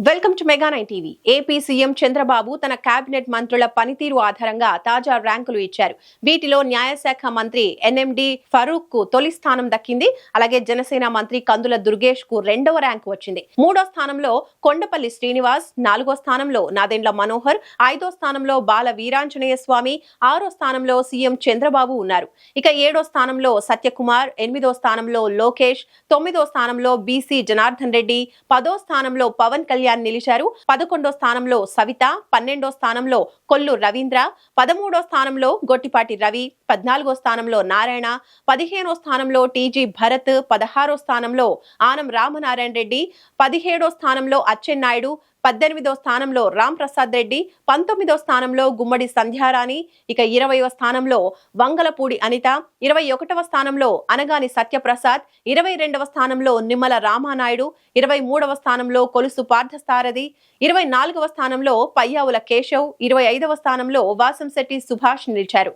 Welcome to mega 9 TV. AP CM Chandrababu తన cabinet మంత్రుల పనితీరు ఆధారంగా తాజా ర్యాంకులు ఇచ్చారు. వీటిలో న్యాయశాఖ మంత్రి ఎన్ఎండి ఫరూక్ కు తొలి స్థానం దక్కింది. అలాగే జనసేన మంత్రి కందుల దుర్గేష్ కు రెండవ ర్యాంకు వచ్చింది. మూడో స్థానంలో కొండపల్లి శ్రీనివాస్, నాలుగో స్థానంలో నాదెండ్ల మనోహర్, ఐదో స్థానంలో బాల వీరాంజనేయ స్వామి, ఆరో స్థానంలో సీఎం చంద్రబాబు ఉన్నారు. ఇక ఏడో స్థానంలో సత్యకుమార్, ఎనిమిదో స్థానంలో లోకేష్, తొమ్మిదో స్థానంలో బీసీ జనార్దన్ రెడ్డి, పదో స్థానంలో పవన్ కళ్యాణ్ నిలిచారు. 11వ స్థానంలో సవిత, 12వ స్థానంలో కొల్లు రవీంద్ర, 13వ స్థానంలో గొట్టిపాటి రవి, 14వ స్థానంలో నారాయణ, 15వ స్థానంలో టీజీ భరత్, 16వ స్థానంలో ఆనం రామనారాయణ రెడ్డి, 17వ స్థానంలో అచ్చెన్నాయుడు, 18వ స్థానంలో రామ్ ప్రసాద్ రెడ్డి, 19వ స్థానంలో గుమ్మడి సంధ్యారాణి, ఇక 20వ స్థానంలో వంగలపూడి అనిత, 21వ స్థానంలో అనగాని సత్యప్రసాద్, 22వ స్థానంలో నిమ్మల రామానాయుడు, 23వ స్థానంలో కొలుసు పార్థసారథి, 24వ స్థానంలో పయ్యావుల కేశవ్, 25వ స్థానంలో వాసంశెట్టి సుభాష్ నిలిచారు.